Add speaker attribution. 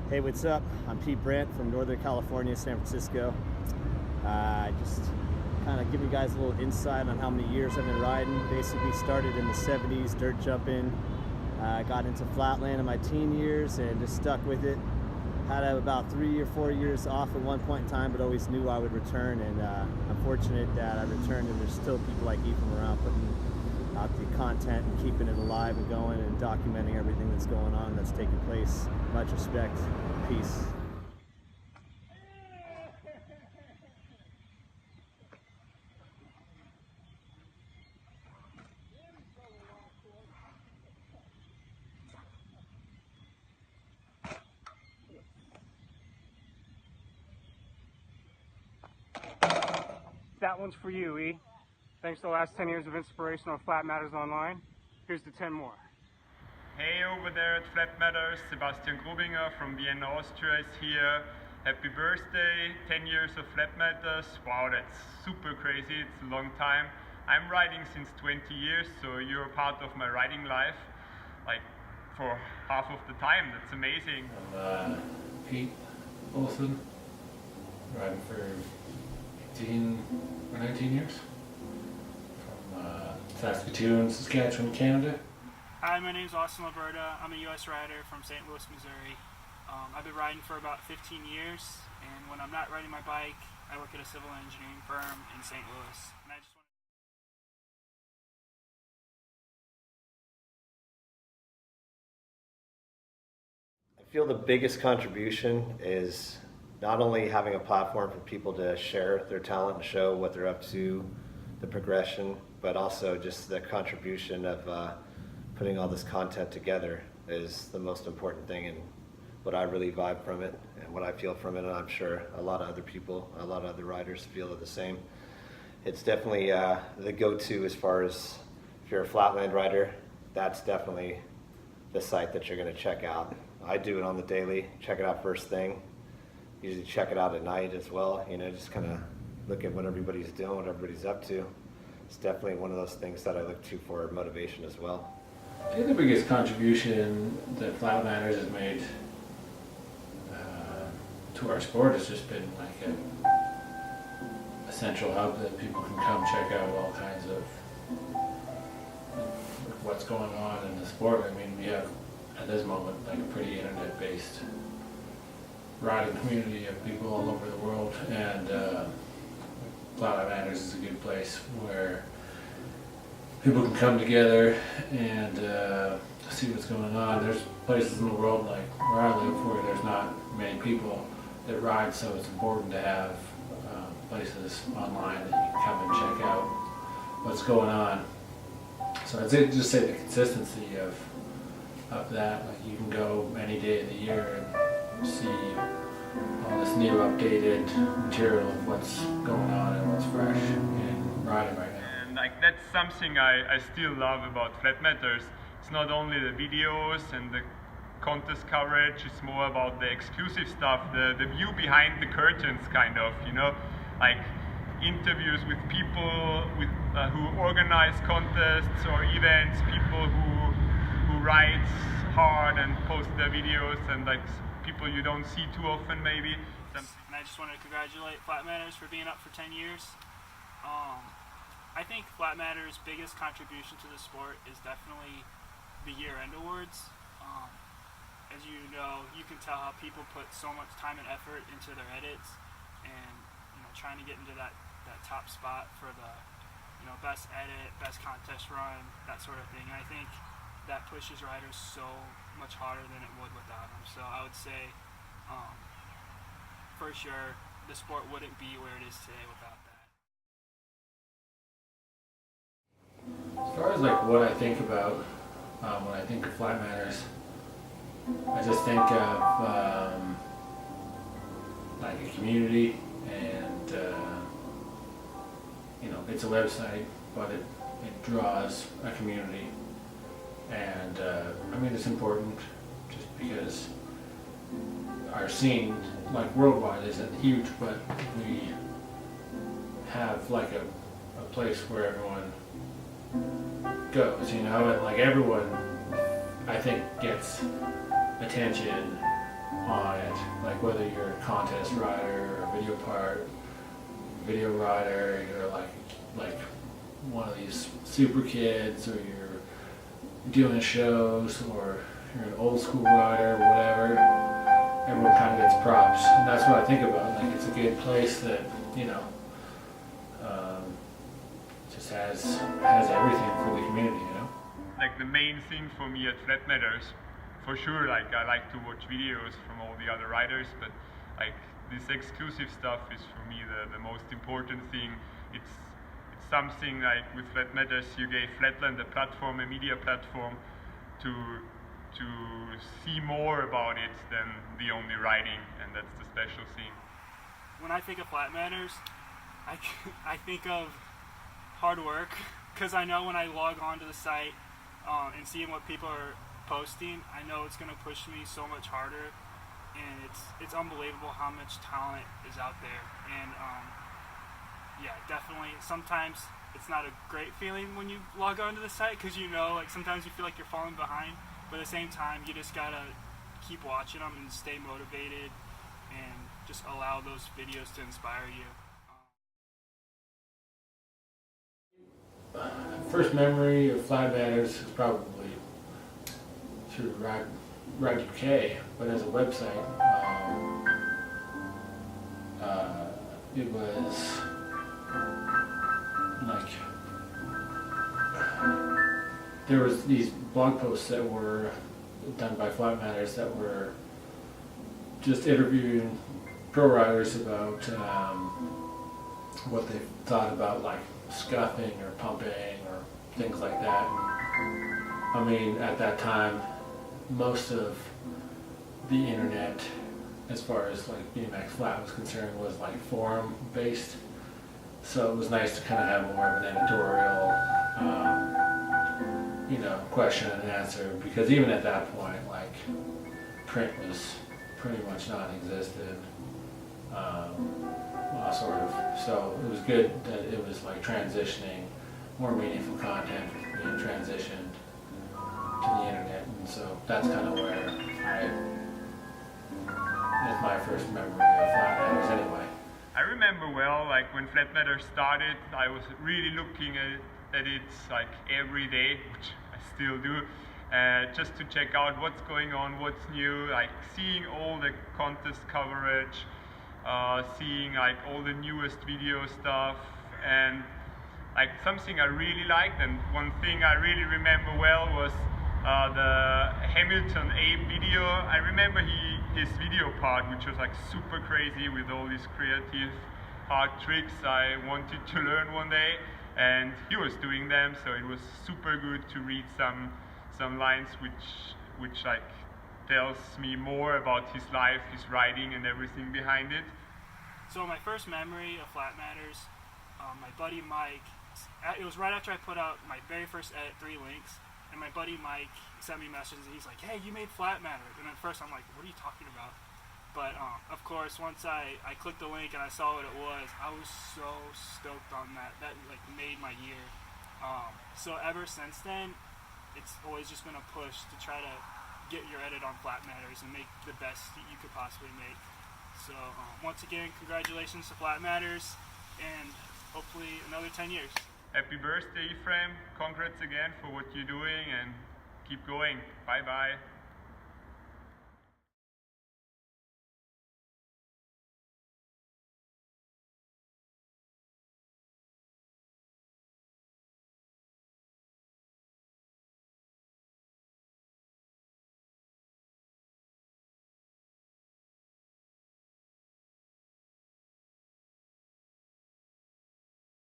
Speaker 1: Hey, what's up? I'm Pete Brandt from Northern California, San Francisco. Just kind of give you guys a little insight on how many years I've been riding. Basically started in the 70s, dirt jumping. Got into flatland in my teen years and just stuck with it. Had about 3 or 4 years off at one point in time, but always knew I would return, and I'm fortunate that I returned, and there's still people like you from around putting out the content and keeping it alive and going and documenting everything that's going on, that's taking place. Much respect. Peace.
Speaker 2: That one's for you, E. Thanks to the last 10 years of inspiration on Flatmattersonline. Here's to 10 more.
Speaker 3: Hey, over there at Flatmatters, Sebastian Grubinger from Vienna, Austria is here. Happy birthday, 10 years of Flatmatters. Wow, that's super crazy, it's a long time. I'm riding since 20 years, so you're a part of my riding life, like for half of the time. That's amazing.
Speaker 4: I'm Pete Olson, riding for 18 or 19 years from Saskatoon, Saskatchewan, Canada.
Speaker 5: Hi, my name is Austin Alberta. I'm a U.S. rider from St. Louis, Missouri. I've been riding for about 15 years, and when I'm not riding my bike, I work at a civil engineering firm in St. Louis. And I just want
Speaker 1: I feel the biggest contribution is not only having a platform for people to share their talent and show what they're up to, the progression, but also just the contribution of putting all this content together is the most important thing, and what I really vibe from it and what I feel from it, and I'm sure a lot of other people, a lot of other riders feel the same. It's definitely the go-to as far as if you're a flatland rider, that's definitely the site that you're going to check out. I do it on the daily, check it out first thing, usually check it out at night as well, you know, just kind of look at what everybody's doing, what everybody's up to. It's definitely one of those things that I look to for motivation as well.
Speaker 4: I think the biggest contribution that Flatmatters has made to our sport has just been like a central hub that people can come check out all kinds of what's going on in the sport. I mean, we have at this moment like a pretty internet-based riding community of people all over the world, and Flatmatters is a good place where people can come together and see what's going on. There's places in the world like where I live where there's not many people that ride, so it's important to have places online that you can come and check out what's going on. So I'd just say the consistency of that, like you can go any day of the year and see all this new updated material of what's going on and what's fresh in riding right now.
Speaker 3: And like that's something I still love about Flatmatters. It's not only the videos and the contest coverage, it's more about the exclusive stuff, the view behind the curtains kind of, you know, like interviews with people who organize contests or events, people who ride hard and post their videos, and like people you don't see too often maybe.
Speaker 5: And I just wanted to congratulate Flatmatters for being up for 10 years. I think Flatmatters' biggest contribution to the sport is definitely the year-end awards. As you know, you can tell how people put so much time and effort into their edits, and you know, trying to get into that top spot for the best edit, best contest run, that sort of thing. And I think that pushes riders so much harder than it would without them. So I would say, for sure, the sport wouldn't be where it is today without that.
Speaker 4: As far as like what I think about when I think of Flatmatters, I just think of like a community, and you know, it's a website, but it draws a community, and I mean, it's important just because our scene, like worldwide, isn't huge, but we have like a place where everyone goes, you know, and like everyone, I think, gets attention on it, like whether you're a contest rider or a video rider, you're like one of these super kids, or you're doing shows, or you're an old school rider, whatever. Everyone kind of gets props, and that's what I think about. Like, it's a good place that, you know, just has everything for the community, you know.
Speaker 3: Like the main thing for me at Flatmatters, for sure, like I like to watch videos from all the other riders, but like this exclusive stuff is for me the most important thing. It's something like with Flatmatters, you gave Flatland a platform, a media platform, to see more about it than the only riding, and that's the special thing.
Speaker 5: When I think of Flatmatters, I think of hard work, because I know when I log onto the site and seeing what people are posting, I know it's going to push me so much harder, and it's unbelievable how much talent is out there. And yeah, definitely, sometimes it's not a great feeling when you log onto the site, because you know, like, sometimes you feel like you're falling behind, but at the same time, you just gotta keep watching them and stay motivated and just allow those videos to inspire you.
Speaker 4: First memory of Flatmatters is probably through Ride UK, but as a website, it was like there was these blog posts that were done by Flatmatters that were just interviewing pro riders about what they thought about, like, scuffing or pumping or things like that. I mean, at that time, most of the internet, as far as like BMX Flat was concerned, was like forum based. So it was nice to kind of have more of an editorial, you know, question and answer, because even at that point, like, print was pretty much non-existent. Well, sort of. So it was good that it was like transitioning, more meaningful content being transitioned to the internet, and so that's kind of where that's my first memory of Flatmatters anyway.
Speaker 3: I remember well, like when Flatmatters started, I was really looking at it like every day, which I still do, just to check out what's going on, what's new, like seeing all the contest coverage, seeing like all the newest video stuff, and like something I really liked, and one thing I really remember well was the Hamilton Abe video. I remember his video part, which was like super crazy with all these creative hard tricks I wanted to learn one day, and he was doing them, so it was super good to read some lines which like tells me more about his life, his riding, and everything behind it.
Speaker 5: So my first memory of Flatmatters, my buddy Mike, it was right after I put out my very first edit 3 links, and my buddy Mike sent me messages, and he's like, "Hey, you made Flatmatters." And at first I'm like, "What are you talking about?" But of course, once I clicked the link and I saw what it was, I was so stoked on that. That like made my year. So ever since then, it's always just been a push to try to get your edit on Flatmatters and make the best you could possibly make. So once again, congratulations to Flatmatters, and hopefully another 10 years.
Speaker 3: Happy birthday, Ephraim. Congrats again for what you're doing, and keep going. Bye bye.